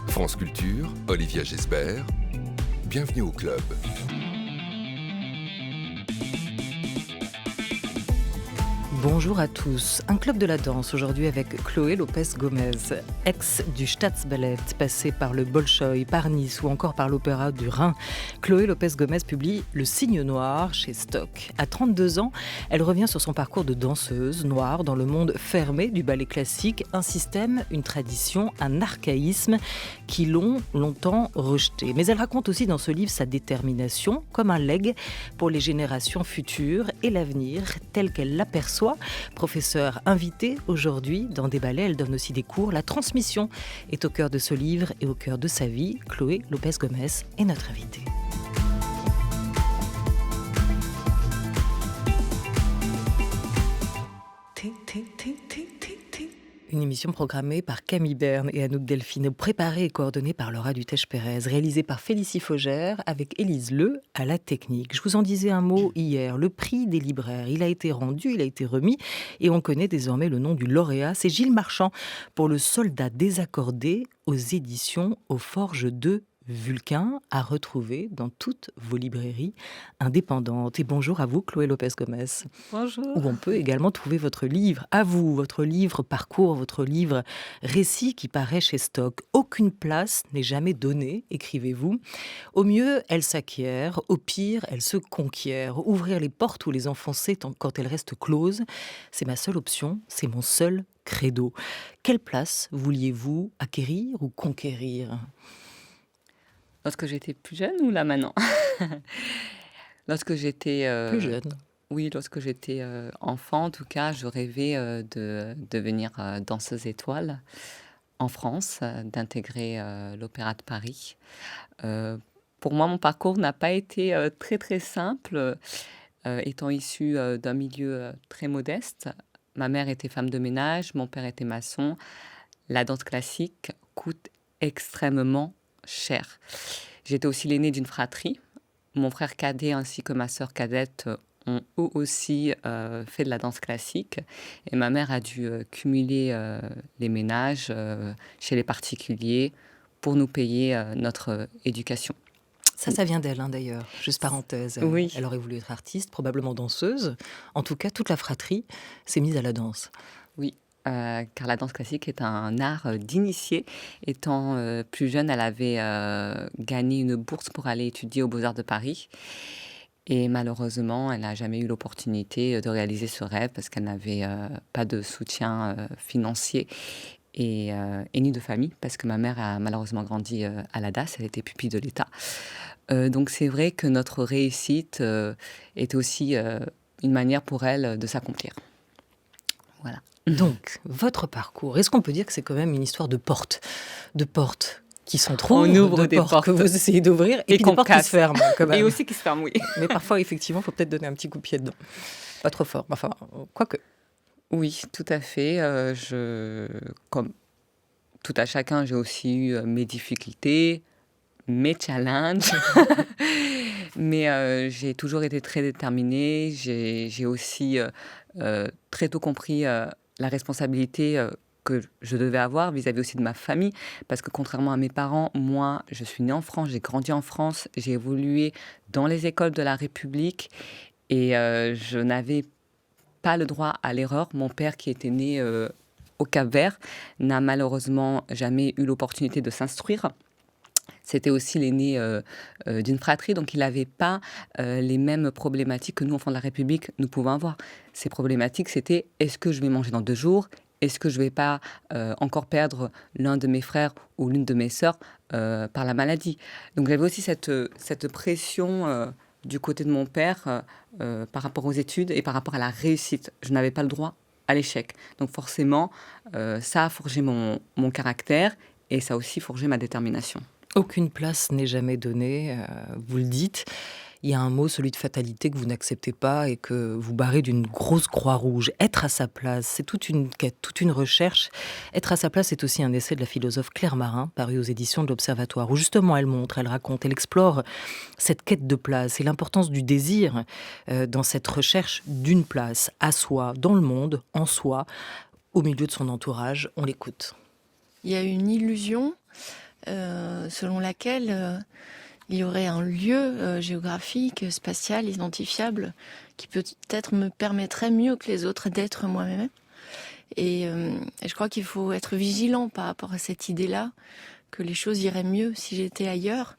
France Culture, Olivia Gesbert, bienvenue au club. Bonjour à tous. Un club de la danse aujourd'hui avec Chloé Lopez-Gomez, ex du Staatsballett, passée par le Bolchoï, par Nice ou encore par l'Opéra du Rhin. Chloé Lopez-Gomez publie Le Cygne Noir chez Stock. À 32 ans, elle revient sur son parcours de danseuse noire dans le monde fermé du ballet classique, un système, une tradition, un archaïsme qui l'ont longtemps rejeté. Mais elle raconte aussi dans ce livre sa détermination comme un legs pour les générations futures et l'avenir tel qu'elle l'aperçoit. Professeure invitée aujourd'hui dans des ballets, elle donne aussi des cours. La transmission est au cœur de ce livre et au cœur de sa vie. Chloé Lopez-Gomez est notre invitée. Une émission programmée par Camille Berne et Anouk Delphine, préparée et coordonnée par Laura Dutèche-Pérez, réalisée par Félicie Faugère avec Élise Le à la technique. Je vous en disais un mot hier, le prix des libraires, il a été rendu, il a été remis et on connaît désormais le nom du lauréat, c'est Gilles Marchand pour Le Soldat désaccordé aux éditions Aux Forges de Vulcain, à retrouver dans toutes vos librairies indépendantes. Et bonjour à vous, Chloé Lopez-Gomez. Bonjour. Où on peut également trouver votre livre, à vous, votre livre parcours, votre livre récit qui paraît chez Stock. Aucune place n'est jamais donnée, écrivez-vous. Au mieux, elle s'acquiert, au pire, elle se conquiert. Ouvrir les portes ou les enfoncer quand elles restent closes, c'est ma seule option, c'est mon seul credo. Quelle place vouliez-vous acquérir ou conquérir ? Lorsque j'étais plus jeune ou là maintenant? Lorsque j'étais Plus jeune. oui, lorsque j'étais enfant, en tout cas, je rêvais de devenir danseuse étoile en France, d'intégrer l'Opéra de Paris. Pour moi, mon parcours n'a pas été très très simple, étant issue d'un milieu très modeste. Ma mère était femme de ménage, mon père était maçon. La danse classique coûte extrêmement cher. J'étais aussi l'aînée d'une fratrie. Mon frère cadet ainsi que ma sœur cadette ont eux aussi fait de la danse classique. Et ma mère a dû cumuler les ménages chez les particuliers pour nous payer notre éducation. Ça vient d'elle, d'ailleurs. Juste parenthèse. Oui. Elle aurait voulu être artiste, probablement danseuse. En tout cas, toute la fratrie s'est mise à la danse. Oui. Car la danse classique est un art d'initié. Étant plus jeune, elle avait gagné une bourse pour aller étudier aux Beaux-Arts de Paris. Et malheureusement, elle n'a jamais eu l'opportunité de réaliser ce rêve parce qu'elle n'avait pas de soutien financier et ni de famille, parce que ma mère a malheureusement grandi à la DAS, elle était pupille de l'État. Donc c'est vrai que notre réussite était aussi une manière pour elle de s'accomplir. Voilà. Donc, votre parcours, est-ce qu'on peut dire que c'est quand même une histoire de portes qui s'entrouvent, On ouvre de des portes portes que vous essayez d'ouvrir, et puis qu'on des portes qui casse. se ferment quand même. Et aussi qui se ferme, oui. Mais parfois, effectivement, il faut peut-être donner un petit coup de pied dedans. Pas trop fort, enfin, quoique. Oui, tout à fait. Comme tout à chacun, j'ai aussi eu mes difficultés, mes challenges. Mais j'ai toujours été très déterminée. J'ai aussi très tôt compris la responsabilité que je devais avoir vis-à-vis aussi de ma famille. Parce que contrairement à mes parents, moi, je suis née en France, j'ai grandi en France, j'ai évolué dans les écoles de la République et je n'avais pas le droit à l'erreur. Mon père, qui était né au Cap-Vert, n'a malheureusement jamais eu l'opportunité de s'instruire. C'était aussi l'aîné d'une fratrie, donc il n'avait pas les mêmes problématiques que nous, enfants de la République, nous pouvons avoir. Ces problématiques, c'était: est-ce que je vais manger dans 2 jours ? Est-ce que je ne vais pas encore perdre l'un de mes frères ou l'une de mes sœurs par la maladie ? Donc j'avais aussi cette pression du côté de mon père par rapport aux études et par rapport à la réussite. Je n'avais pas le droit à l'échec. Donc forcément, ça a forgé mon caractère et ça a aussi forgé ma détermination. Aucune place n'est jamais donnée, vous le dites. il y a un mot, celui de fatalité, que vous n'acceptez pas et que vous barrez d'une grosse croix rouge. Être à sa place, c'est toute une quête, toute une recherche. Être à sa place, c'est aussi un essai de la philosophe Claire Marin, paru aux éditions de l'Observatoire, où justement elle montre, elle raconte, elle explore cette quête de place et l'importance du désir dans cette recherche d'une place, à soi, dans le monde, en soi, au milieu de son entourage. On l'écoute. Il y a une illusion selon laquelle il y aurait un lieu géographique, spatial, identifiable, qui peut-être me permettrait mieux que les autres d'être moi-même. Et je crois qu'il faut être vigilant par rapport à cette idée-là, que les choses iraient mieux si j'étais ailleurs.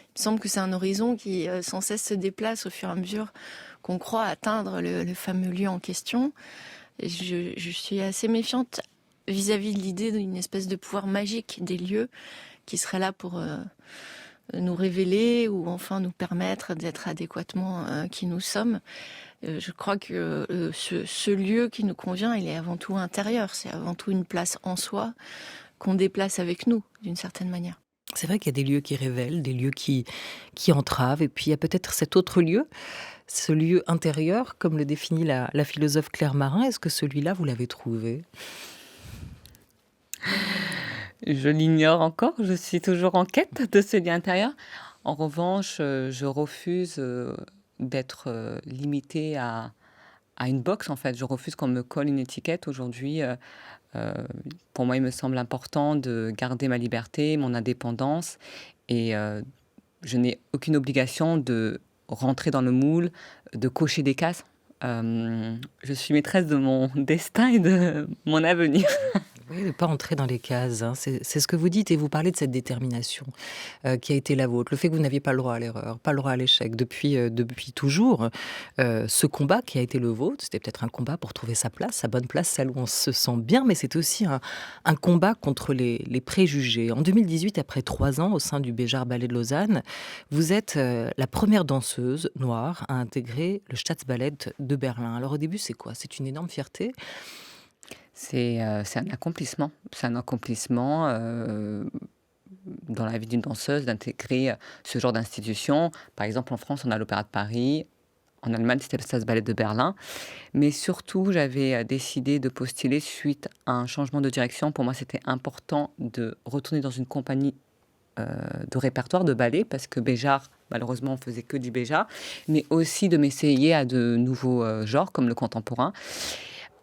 Il me semble que c'est un horizon qui sans cesse se déplace au fur et à mesure qu'on croit atteindre le fameux lieu en question. Et je suis assez méfiante vis-à-vis de l'idée d'une espèce de pouvoir magique des lieux qui serait là pour nous révéler ou enfin nous permettre d'être adéquatement qui nous sommes. Je crois que ce lieu qui nous convient, il est avant tout intérieur. C'est avant tout une place en soi qu'on déplace avec nous, d'une certaine manière. C'est vrai qu'il y a des lieux qui révèlent, des lieux qui entravent, et puis il y a peut-être cet autre lieu, ce lieu intérieur, comme le définit la philosophe Claire Marin. Est-ce que celui-là, vous l'avez trouvé ? Je l'ignore encore, je suis toujours en quête de ce lien intérieur. En revanche, je refuse d'être limitée à une box, en fait. Je refuse qu'on me colle une étiquette. Aujourd'hui, pour moi, il me semble important de garder ma liberté, mon indépendance, et je n'ai aucune obligation de rentrer dans le moule, de cocher des cases. Je suis maîtresse de mon destin et de mon avenir. Oui, ne pas entrer dans les cases, hein. C'est ce que vous dites, et vous parlez de cette détermination qui a été la vôtre, le fait que vous n'aviez pas le droit à l'erreur, pas le droit à l'échec depuis toujours. Ce combat qui a été le vôtre, c'était peut-être un combat pour trouver sa place, sa bonne place, celle où on se sent bien, mais c'est aussi un combat contre les préjugés. En 2018, après 3 ans au sein du Béjart Ballet de Lausanne, vous êtes la première danseuse noire à intégrer le Staatsballet de Berlin. Alors au début, c'est quoi ? C'est une énorme fierté. C'est un accomplissement. C'est un accomplissement dans la vie d'une danseuse d'intégrer ce genre d'institution. Par exemple, en France, on a l'Opéra de Paris. En Allemagne, c'était le Staatsballet de Berlin. Mais surtout, j'avais décidé de postuler suite à un changement de direction. Pour moi, c'était important de retourner dans une compagnie de répertoire de ballet, parce que Béjart, malheureusement, on faisait que du Béjart, mais aussi de m'essayer à de nouveaux genres, comme le contemporain.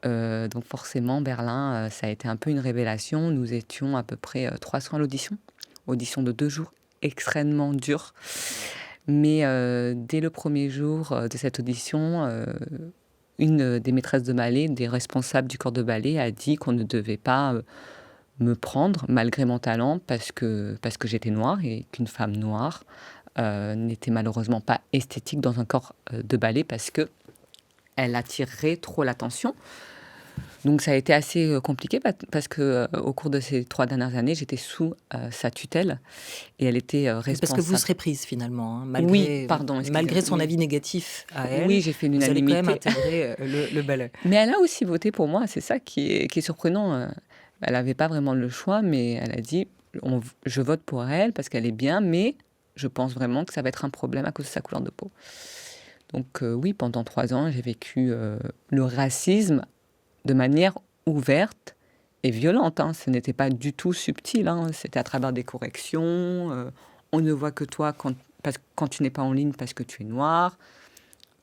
Donc forcément, Berlin, ça a été un peu une révélation. Nous étions à peu près 300 à l'audition. Audition de 2 jours, extrêmement dure. Mais dès le premier jour de cette audition, une des maîtresses de ballet, des responsables du corps de ballet, a dit qu'on ne devait pas me prendre, malgré mon talent, parce que j'étais noire, et qu'une femme noire n'était malheureusement pas esthétique dans un corps de ballet, parce que elle attirerait trop l'attention. Donc ça a été assez compliqué, parce que au cours de ces 3 dernières années, j'étais sous sa tutelle, et elle était responsable. Parce que vous serez prise finalement, hein, Oui, pardon, excusez-moi. malgré son avis négatif à elle. Oui, j'ai fait Vous allez quand l'unanimité. même intégrer le ballet. Mais elle a aussi voté pour moi, c'est ça qui est surprenant. Elle n'avait pas vraiment le choix, mais elle a dit je vote pour elle parce qu'elle est bien, mais je pense vraiment que ça va être un problème à cause de sa couleur de peau. Donc oui, pendant 3 ans, j'ai vécu le racisme de manière ouverte et violente, hein. Ce n'était pas du tout subtil, hein. C'était à travers des corrections. On ne voit que toi quand tu n'es pas en ligne parce que tu es noir.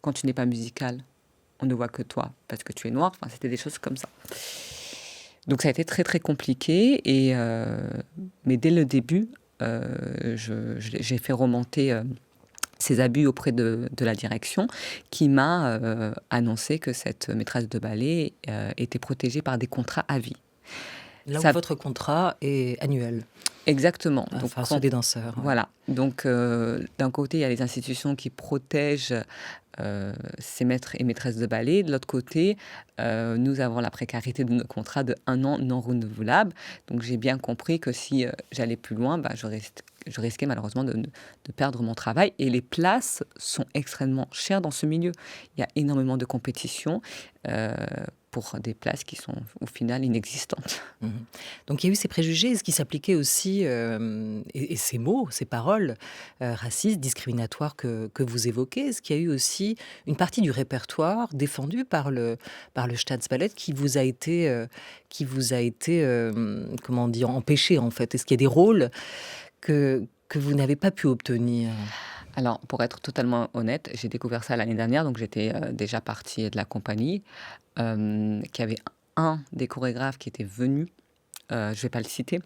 Quand tu n'es pas musical, on ne voit que toi parce que tu es noir. Enfin, c'était des choses comme ça. Donc ça a été très très compliqué. Mais dès le début, j'ai fait remonter ces abus auprès de la direction, qui m'a annoncé que cette maîtresse de ballet était protégée par des contrats à vie. Là où votre contrat est annuel. Exactement. Enfin, ceux des danseurs. Ouais. Voilà. Donc, d'un côté, il y a les institutions qui protègent ces maîtres et maîtresses de ballet. De l'autre côté, nous avons la précarité de nos contrats de 1 an non renouvelable. Donc, j'ai bien compris que si j'allais plus loin, je je risquais malheureusement de perdre mon travail. Et les places sont extrêmement chères dans ce milieu. Il y a énormément de compétition pour des places qui sont au final inexistantes. Mhm. Donc il y a eu ces préjugés, ce qui s'appliquait aussi, et ces mots, ces paroles racistes, discriminatoires que vous évoquez. Est-ce qu'il y a eu aussi une partie du répertoire défendu par le Staatsballett qui vous a été, comment dire, empêché en fait? Est-ce qu'il y a des rôles que vous n'avez pas pu obtenir? Alors, pour être totalement honnête, j'ai découvert ça l'année dernière, donc j'étais déjà partie de la compagnie, qui avait un des chorégraphes qui était venu, je ne vais pas le citer,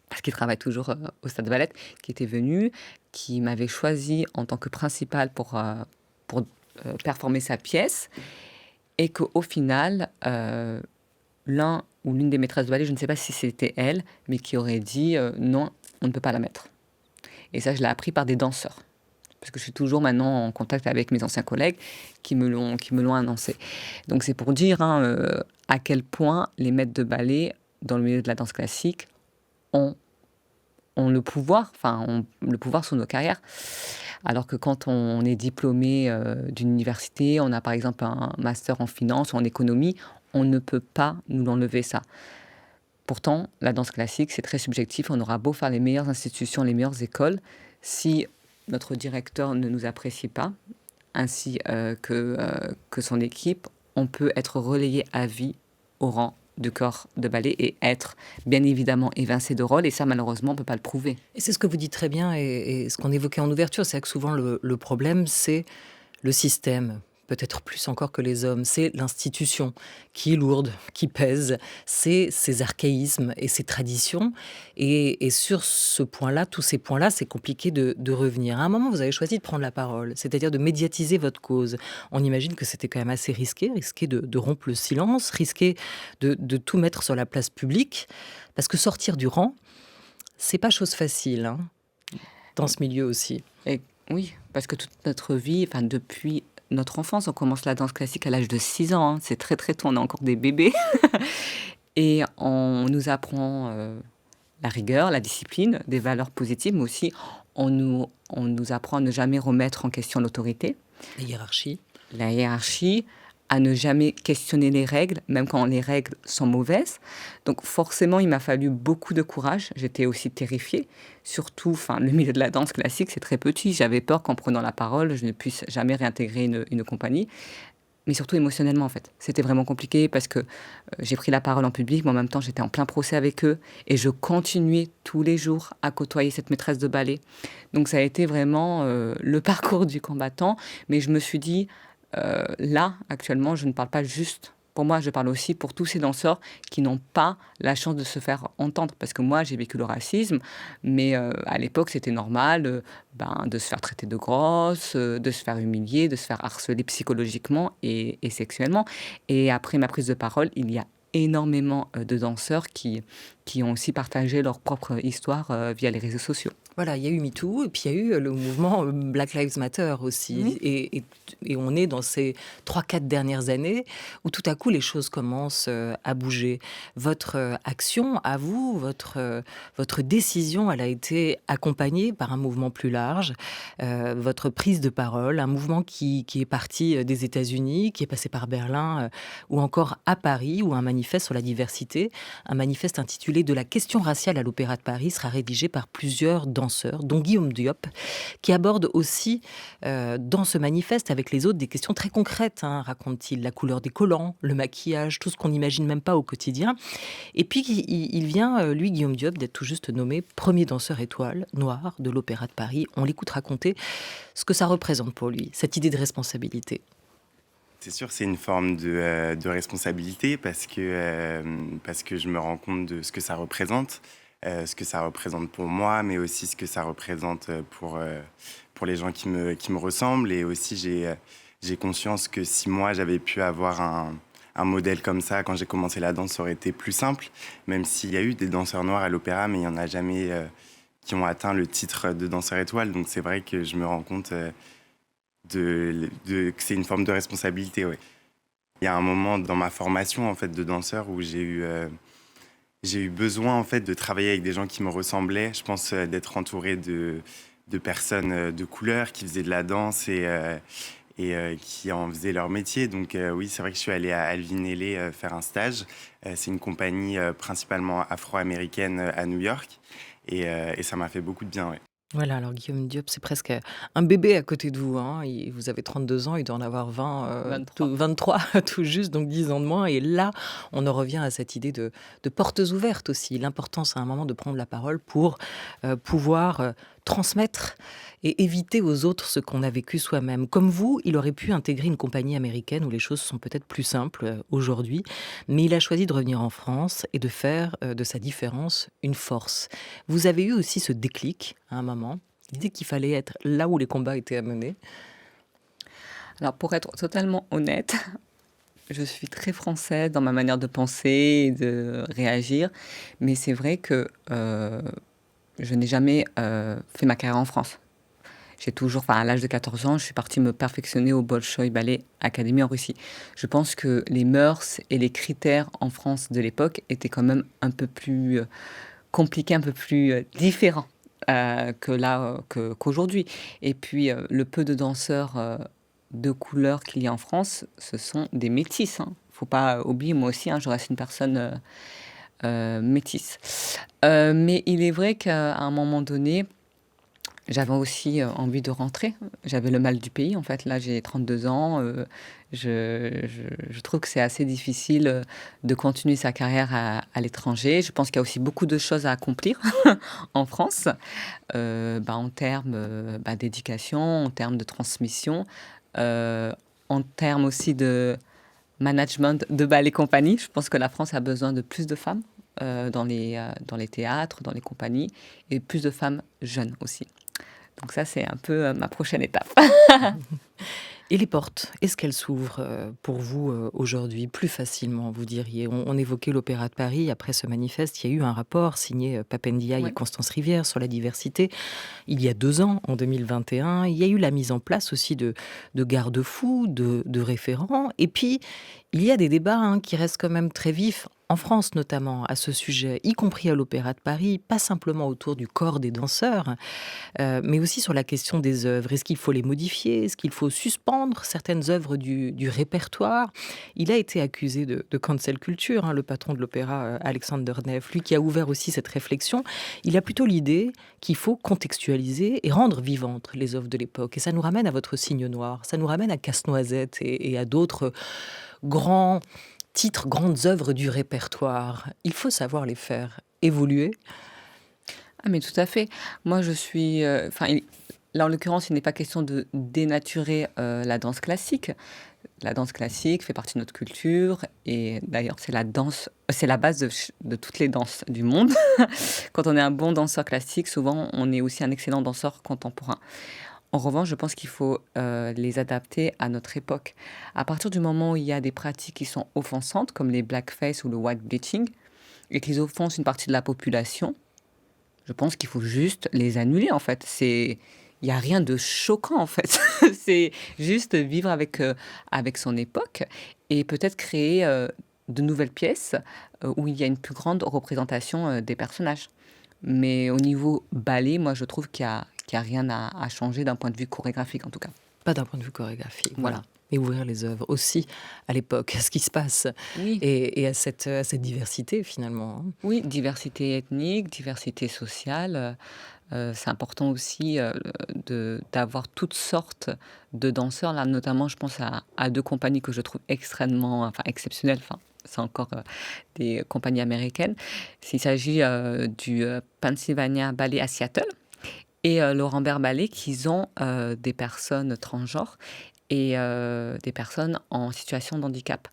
parce qu'il travaille toujours au Stade Ballet, qui était venu, qui m'avait choisi en tant que principale pour performer sa pièce, et qu'au final, l'un ou l'une des maîtresses de ballet, je ne sais pas si c'était elle, mais qui aurait dit non, on ne peut pas la mettre. Et ça, je l'ai appris par des danseurs. Parce que je suis toujours maintenant en contact avec mes anciens collègues qui me l'ont annoncé. Donc c'est pour dire à quel point les maîtres de ballet dans le milieu de la danse classique ont le pouvoir, le pouvoir sur nos carrières. Alors que quand on est diplômé d'une université, on a par exemple un master en finance ou en économie, on ne peut pas nous enlever ça. Pourtant, la danse classique, c'est très subjectif. On aura beau faire les meilleures institutions, les meilleures écoles, si notre directeur ne nous apprécie pas, ainsi que son équipe, on peut être relayé à vie au rang de corps de ballet et être bien évidemment évincé de rôle. Et ça, malheureusement, on ne peut pas le prouver. Et c'est ce que vous dites très bien et ce qu'on évoquait en ouverture, c'est que souvent le problème, c'est le système. Peut-être plus encore que les hommes, c'est l'institution qui est lourde, qui pèse, c'est ces archaïsmes et ces traditions. Et sur ce point-là, tous ces points-là, c'est compliqué de revenir. À un moment, vous avez choisi de prendre la parole, c'est-à-dire de médiatiser votre cause. On imagine que c'était quand même assez risqué de rompre le silence, risqué de tout mettre sur la place publique, parce que sortir du rang, c'est pas chose facile, hein, dans ce milieu aussi. Et oui, parce que toute notre vie, depuis notre enfance, on commence la danse classique à l'âge de 6 ans. C'est très très tôt, on est encore des bébés. Et on nous apprend la rigueur, la discipline, des valeurs positives, mais aussi on nous apprend à ne jamais remettre en question l'autorité. La hiérarchie, à ne jamais questionner les règles, même quand les règles sont mauvaises. Donc forcément, il m'a fallu beaucoup de courage. J'étais aussi terrifiée. Surtout, le milieu de la danse classique, c'est très petit. J'avais peur qu'en prenant la parole, je ne puisse jamais réintégrer une compagnie. Mais surtout émotionnellement, en fait. C'était vraiment compliqué parce que j'ai pris la parole en public, mais en même temps, j'étais en plein procès avec eux. Et je continuais tous les jours à côtoyer cette maîtresse de ballet. Donc ça a été vraiment le parcours du combattant. Mais je me suis dit... là, actuellement, je ne parle pas juste pour moi, je parle aussi pour tous ces danseurs qui n'ont pas la chance de se faire entendre. Parce que moi, j'ai vécu le racisme, mais à l'époque, c'était normal de se faire traiter de grosse, de se faire humilier, de se faire harceler psychologiquement et sexuellement. Et après ma prise de parole, il y a énormément de danseurs qui ont aussi partagé leur propre histoire via les réseaux sociaux. Voilà, il y a eu MeToo et puis il y a eu le mouvement Black Lives Matter aussi. Oui. Et on est dans ces 3-4 dernières années où tout à coup les choses commencent à bouger. Votre action, à vous, votre décision, elle a été accompagnée par un mouvement plus large. Votre prise de parole, un mouvement qui est parti des États-Unis, qui est passé par Berlin ou encore à Paris, où un manifeste sur la diversité, un manifeste intitulé « De la question raciale à l'Opéra de Paris » sera rédigé par plusieurs danseurs, dont Guillaume Diop, qui aborde aussi dans ce manifeste avec les autres des questions très concrètes, raconte-t-il, la couleur des collants, le maquillage, tout ce qu'on n'imagine même pas au quotidien. Et puis il vient, lui, Guillaume Diop, d'être tout juste nommé premier danseur étoile noir de l'Opéra de Paris. On l'écoute raconter ce que ça représente pour lui, cette idée de responsabilité. C'est sûr, c'est une forme de responsabilité parce que je me rends compte de ce que ça représente. Ce que ça représente pour moi, mais aussi ce que ça représente pour les gens qui me ressemblent. Et aussi, j'ai conscience que si moi, j'avais pu avoir un modèle comme ça, quand j'ai commencé la danse, ça aurait été plus simple. Même s'il y a eu des danseurs noirs à l'opéra, mais il n'y en a jamais qui ont atteint le titre de danseur étoile. Donc c'est vrai que je me rends compte que c'est une forme de responsabilité. Ouais. Il y a un moment dans ma formation en fait, de danseur où j'ai j'ai eu besoin en fait de travailler avec des gens qui me ressemblaient. Je pense d'être entouré de personnes de couleur qui faisaient de la danse et qui en faisaient leur métier. Donc oui, c'est vrai que je suis allé à Alvin Ailey faire un stage. C'est une compagnie principalement afro-américaine à New York et ça m'a fait beaucoup de bien. Ouais. Voilà, alors Guillaume Diop, c'est presque un bébé à côté de vous, hein. Vous avez 32 ans, il doit en avoir 23. 23 tout juste, donc 10 ans de moins. Et là, on en revient à cette idée de portes ouvertes aussi. L'importance à un moment de prendre la parole pour pouvoir transmettre et éviter aux autres ce qu'on a vécu soi-même. Comme vous, il aurait pu intégrer une compagnie américaine où les choses sont peut-être plus simples aujourd'hui, mais il a choisi de revenir en France et de faire de sa différence une force. Vous avez eu aussi ce déclic à un moment, l'idée qu'il fallait être là où les combats étaient à mener. Alors, pour être totalement honnête, je suis très française dans ma manière de penser et de réagir, mais c'est vrai que je n'ai jamais fait ma carrière en France. J'ai toujours, enfin, à l'âge de 14 ans, je suis partie me perfectionner au Bolchoï Ballet Academy en Russie. Je pense que les mœurs et les critères en France de l'époque étaient quand même un peu plus compliqués, un peu plus différents qu'aujourd'hui. Et puis, le peu de danseurs de couleur qu'il y a en France, ce sont des métis. Faut pas oublier, moi aussi, je reste une personne métisse. Mais il est vrai qu'à un moment donné, j'avais aussi envie de rentrer. J'avais le mal du pays, en fait. Là, j'ai 32 ans. Je trouve que c'est assez difficile de continuer sa carrière à l'étranger. Je pense qu'il y a aussi beaucoup de choses à accomplir en France, en termes d'éducation, en termes de transmission, en termes aussi de management de ballet compagnie. Je pense que la France a besoin de plus de femmes dans les théâtres, dans les compagnies, et plus de femmes jeunes aussi. Donc ça, c'est un peu ma prochaine étape. Et les portes, est-ce qu'elles s'ouvrent pour vous aujourd'hui plus facilement, vous diriez? On évoquait l'Opéra de Paris. Après ce manifeste, il y a eu un rapport signé Papendiaï et Constance Rivière sur la diversité. Il y a 2 ans, en 2021, il y a eu la mise en place aussi de garde-fous, de référents. Et puis, il y a des débats qui restent quand même très vifs, en France notamment, à ce sujet, y compris à l'Opéra de Paris, pas simplement autour du corps des danseurs, mais aussi sur la question des œuvres. Est-ce qu'il faut les modifier? Est-ce qu'il faut suspendre certaines œuvres du répertoire? Il a été accusé de cancel culture, le patron de l'opéra, Alexander Neff, lui qui a ouvert aussi cette réflexion. Il a plutôt l'idée qu'il faut contextualiser et rendre vivantes les œuvres de l'époque. Et ça nous ramène à votre Cygne noir, ça nous ramène à Casse-Noisette et à d'autres grands titres, grandes œuvres du répertoire. Il faut savoir les faire évoluer. Ah, mais tout à fait. Moi, je suis... là, en l'occurrence, il n'est pas question de dénaturer la danse classique. La danse classique fait partie de notre culture et d'ailleurs, c'est la base de toutes les danses du monde. Quand on est un bon danseur classique, souvent, on est aussi un excellent danseur contemporain. En revanche, je pense qu'il faut les adapter à notre époque. À partir du moment où il y a des pratiques qui sont offensantes, comme les blackface ou le white bleaching, et qu'ils offensent une partie de la population, je pense qu'il faut juste les annuler, en fait. Il n'y a rien de choquant, en fait. C'est juste vivre avec son époque et peut-être créer de nouvelles pièces où il y a une plus grande représentation des personnages. Mais au niveau ballet, moi, je trouve qu'il y a rien à changer d'un point de vue chorégraphique, en tout cas. Pas d'un point de vue chorégraphique, Voilà. Et ouvrir les œuvres aussi à l'époque, à ce qui se passe, Oui. et à cette diversité finalement. Oui, diversité ethnique, diversité sociale. C'est important aussi d'avoir toutes sortes de danseurs. Là, notamment, je pense à 2 compagnies que je trouve extrêmement exceptionnelles. C'est encore des compagnies américaines. Il s'agit du Pennsylvania Ballet à Seattle et le Rambert Ballet, qui ont des personnes transgenres et des personnes en situation de handicap.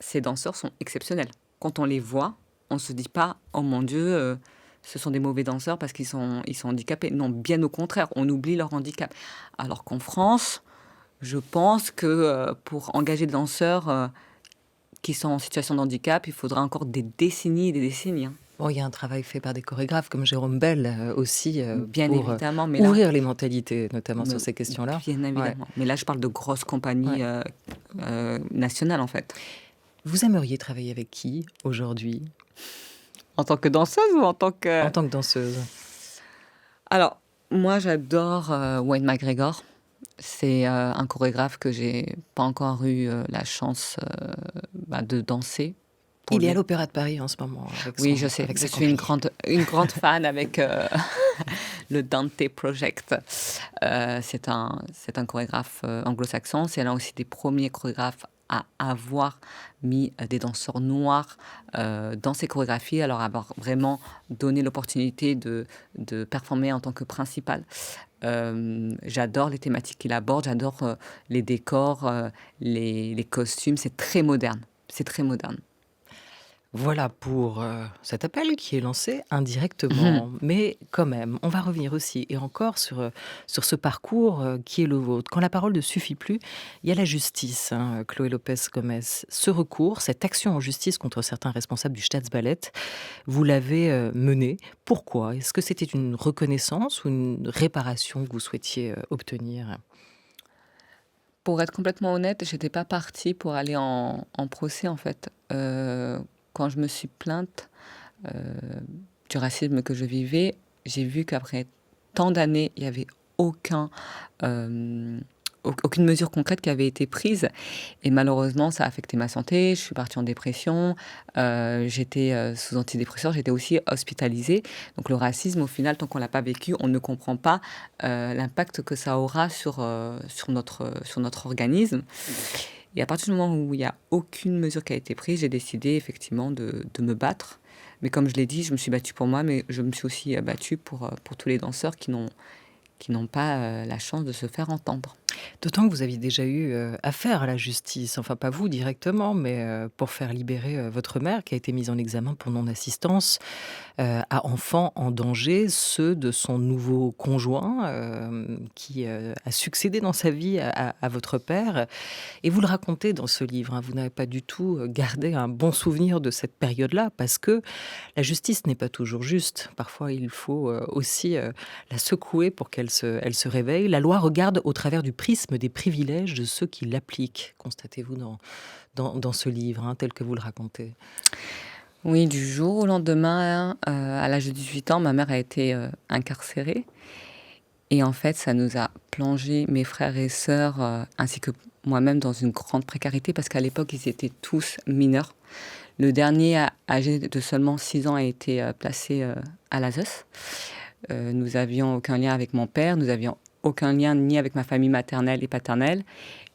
Ces danseurs sont exceptionnels. Quand on les voit, on ne se dit pas « Oh mon Dieu, ce sont des mauvais danseurs parce qu'ils sont handicapés ». Non, bien au contraire, on oublie leur handicap. Alors qu'en France, je pense que pour engager des danseurs qui sont en situation de handicap, il faudra encore des décennies et des décennies. Bon, il y a un travail fait par des chorégraphes comme Jérôme Bell aussi bien pour évidemment, mais ouvrir les mentalités, notamment sur ces questions-là. Bien évidemment. Ouais. Mais là, je parle de grosses compagnies nationales, en fait. Vous aimeriez travailler avec qui aujourd'hui? En tant que danseuse ou en tant que... En tant que danseuse. Alors, moi, j'adore Wayne McGregor. C'est un chorégraphe que j'ai pas encore eu la chance de danser. Il est à l'Opéra de Paris en ce moment. Oui, je sais. Je suis une grande fan avec le Dante Project. C'est un chorégraphe anglo-saxon. C'est l'un aussi des premiers chorégraphes à avoir mis des danseurs noirs dans ses chorégraphies, alors avoir vraiment donné l'opportunité de performer en tant que principal. J'adore les thématiques qu'il aborde, j'adore les décors, les costumes. C'est très moderne. C'est très moderne. Voilà pour cet appel qui est lancé indirectement. Mais quand même, on va revenir aussi et encore sur ce parcours qui est le vôtre. Quand la parole ne suffit plus, il y a la justice, hein, Chloé Lopez-Gomez. Ce recours, cette action en justice contre certains responsables du Staatsballet, vous l'avez mené. Pourquoi? Est-ce que c'était une reconnaissance ou une réparation que vous souhaitiez obtenir? Pour être complètement honnête, j'étais pas partie pour aller en procès, en fait. Quand je me suis plainte du racisme que je vivais, j'ai vu qu'après tant d'années, il n'y avait aucune mesure concrète qui avait été prise. Et malheureusement, ça a affecté ma santé. Je suis partie en dépression. J'étais sous antidépresseurs. J'étais aussi hospitalisée. Donc le racisme, au final, tant qu'on ne l'a pas vécu, on ne comprend pas l'impact que ça aura sur notre organisme. Et à partir du moment où il n'y a aucune mesure qui a été prise, j'ai décidé effectivement de me battre. Mais comme je l'ai dit, je me suis battue pour moi, mais je me suis aussi battue pour tous les danseurs qui n'ont pas la chance de se faire entendre. D'autant que vous aviez déjà eu affaire à la justice, enfin pas vous directement, mais pour faire libérer votre mère qui a été mise en examen pour non-assistance à enfants en danger, ceux de son nouveau conjoint qui a succédé dans sa vie à votre père. Et vous le racontez dans ce livre, hein, vous n'avez pas du tout gardé un bon souvenir de cette période-là parce que la justice n'est pas toujours juste. Parfois, il faut aussi la secouer pour qu'elle se réveille. La loi regarde au travers du prisme des privilèges de ceux qui l'appliquent, constatez-vous dans ce livre, hein, tel que vous le racontez. Oui, du jour au lendemain, à l'âge de 18 ans, ma mère a été incarcérée. Et en fait, ça nous a plongé, mes frères et sœurs, ainsi que moi-même, dans une grande précarité, parce qu'à l'époque, ils étaient tous mineurs. Le dernier, âgé de seulement 6 ans, a été placé à l'ASES. Nous n'avions aucun lien avec mon père, nous n'avions aucun lien ni avec ma famille maternelle et paternelle.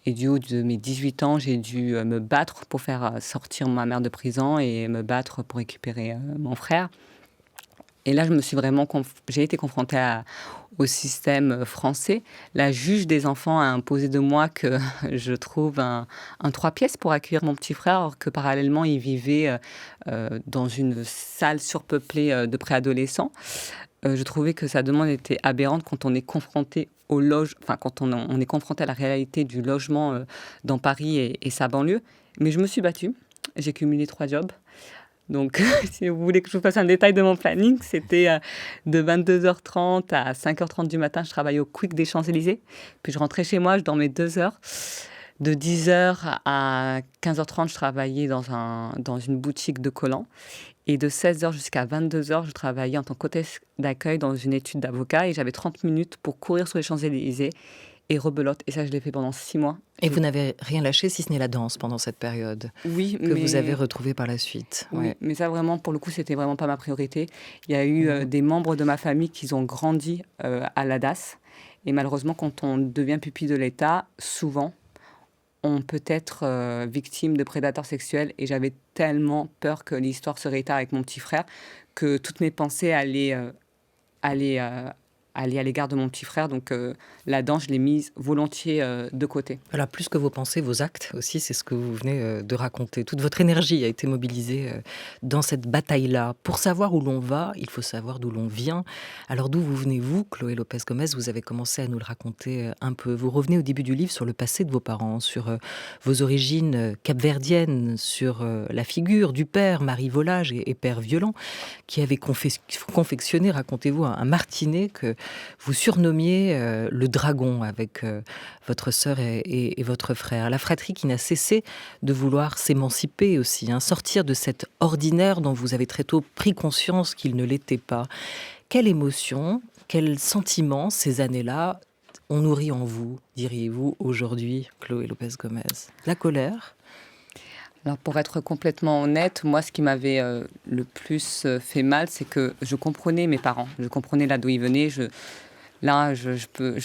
Et du haut de mes 18 ans, j'ai dû me battre pour faire sortir ma mère de prison et me battre pour récupérer mon frère. Et là, j'ai été confrontée au système français. La juge des enfants a imposé de moi que je trouve un 3 pièces pour accueillir mon petit frère, alors que parallèlement, il vivait dans une salle surpeuplée de préadolescents. Je trouvais que sa demande était aberrante quand on est confronté quand on est confronté à la réalité du logement dans Paris et sa banlieue. Mais je me suis battue. J'ai cumulé 3 jobs. Donc, si vous voulez que je vous fasse un détail de mon planning, c'était de 22h30 à 5h30 du matin, je travaillais au Quick des Champs-Élysées. Puis je rentrais chez moi, je dormais 2 heures. De 10h à 15h30, je travaillais dans une boutique de collants. Et de 16h jusqu'à 22h, je travaillais en tant qu'hôtesse d'accueil dans une étude d'avocat. Et j'avais 30 minutes pour courir sur les Champs-Élysées et rebelote. Et ça, je l'ai fait pendant 6 mois. Et vous n'avez rien lâché, si ce n'est la danse, pendant cette période. Oui, que vous avez retrouvée par la suite. Oui, ouais. Mais ça, vraiment, pour le coup, c'était vraiment pas ma priorité. Il y a eu des membres de ma famille qui ont grandi à la DAS. Et malheureusement, quand on devient pupille de l'État, souvent, on peut être victime de prédateurs sexuels. Et j'avais tellement peur que l'histoire se réitère avec mon petit frère que toutes mes pensées allaient à l'égard de mon petit frère. Donc la danse, je l'ai mise volontiers de côté. Voilà, plus que vos pensées, vos actes aussi, c'est ce que vous venez de raconter. Toute votre énergie a été mobilisée dans cette bataille-là. Pour savoir où l'on va, il faut savoir d'où l'on vient. Alors d'où vous venez, vous, Chloé Lopez-Gomez? Vous avez commencé à nous le raconter un peu. Vous revenez au début du livre sur le passé de vos parents, sur vos origines capverdiennes, sur la figure du père, Marie Volage et père violent, qui avait confectionné, racontez-vous, un martinet que vous surnommiez le dragon avec votre sœur et votre frère. La fratrie qui n'a cessé de vouloir s'émanciper aussi, hein, sortir de cet ordinaire dont vous avez très tôt pris conscience qu'il ne l'était pas. Quelle émotion, quel sentiment ces années-là ont nourri en vous, diriez-vous, aujourd'hui, Chloé Lopez-Gomez? La colère? Alors pour être complètement honnête, moi ce qui m'avait le plus fait mal, c'est que je comprenais mes parents. Je comprenais là d'où ils venaient. Je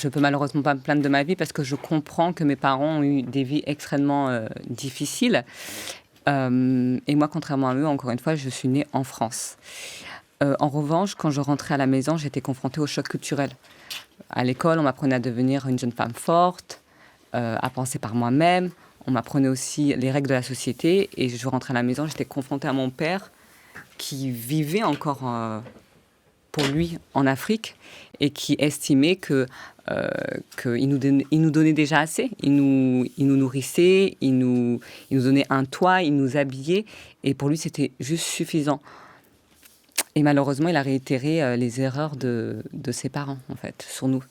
peux malheureusement pas me plaindre de ma vie parce que je comprends que mes parents ont eu des vies extrêmement difficiles. Et moi, contrairement à eux, encore une fois, je suis née en France. En revanche, quand je rentrais à la maison, j'étais confrontée au choc culturel. À l'école, on m'apprenait à devenir une jeune femme forte, à penser par moi-même. On m'apprenait aussi les règles de la société. Et je rentrais à la maison, j'étais confrontée à mon père qui vivait encore pour lui en Afrique et qui estimait qu'il nous donnait déjà assez. Il nous nourrissait, il nous donnait un toit, il nous habillait. Et pour lui, c'était juste suffisant. Et malheureusement, il a réitéré les erreurs de ses parents, en fait, sur nous.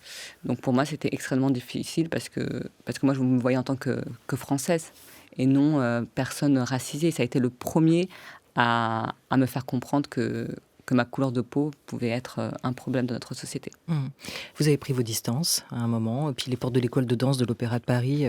Donc pour moi, c'était extrêmement difficile parce que moi, je me voyais en tant que Française et non personne racisée. Ça a été le premier à me faire comprendre que ma couleur de peau pouvait être un problème de notre société. Vous avez pris vos distances à un moment, et puis les portes de l'école de danse de l'Opéra de Paris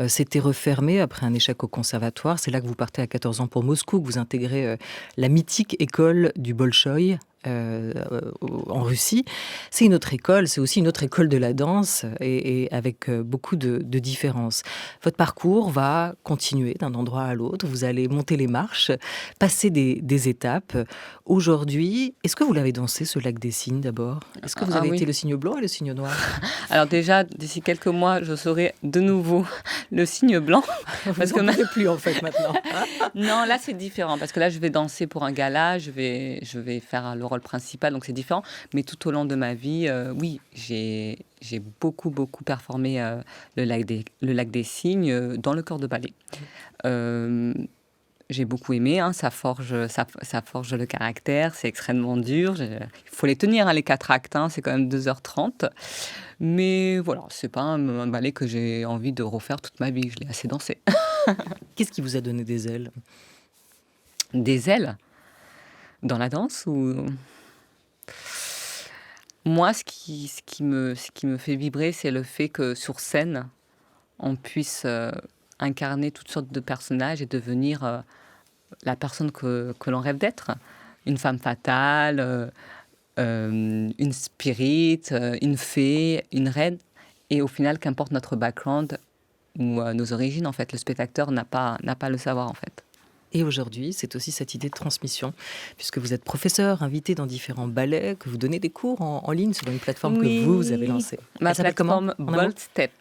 s'étaient refermées après un échec au conservatoire. C'est là que vous partez à 14 ans pour Moscou, que vous intégrez la mythique école du Bolchoï en Russie. C'est une autre école, c'est aussi une autre école de la danse, et avec beaucoup de différences. Votre parcours va continuer d'un endroit à l'autre, vous allez monter les marches, passer des étapes. Aujourd'hui, est-ce que vous l'avez dansé, ce lac des cygnes, d'abord? Est-ce que vous avez été le cygne blanc et le cygne noir? Alors déjà, d'ici quelques mois, je serai de nouveau le cygne blanc. Parce que n'en plus, en fait, maintenant. Non, là, c'est différent, parce que là, je vais danser pour un gala, je vais faire le rôle principal, donc c'est différent. Mais tout au long de ma vie, oui, j'ai beaucoup performé le lac des cygnes dans le corps de ballet. J'ai beaucoup aimé, hein, ça forge le caractère, c'est extrêmement dur. Il faut les tenir, hein, les 4 actes, hein, c'est quand même 2h30. Mais voilà, c'est pas un ballet que j'ai envie de refaire toute ma vie, je l'ai assez dansé. Qu'est-ce qui vous a donné des ailes? Des ailes? Dans la danse ou... Moi, ce qui me fait vibrer, c'est le fait que sur scène, on puisse incarner toutes sortes de personnages et devenir la personne que l'on rêve d'être. Une femme fatale, une spirit, une fée, une reine. Et au final, qu'importe notre background ou nos origines, en fait, le spectateur n'a pas à le savoir, en fait. Et aujourd'hui, c'est aussi cette idée de transmission, puisque vous êtes professeur, invité dans différents ballets, que vous donnez des cours en ligne sur une plateforme que vous avez lancée. Ma plateforme Bold Step.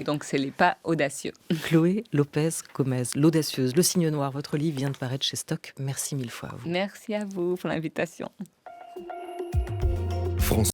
Donc c'est les pas audacieux. Chloé Lopez-Gomez, l'audacieuse, le cygne noir. Votre livre vient de paraître chez Stock. Merci 1000 fois à vous. Merci à vous pour l'invitation.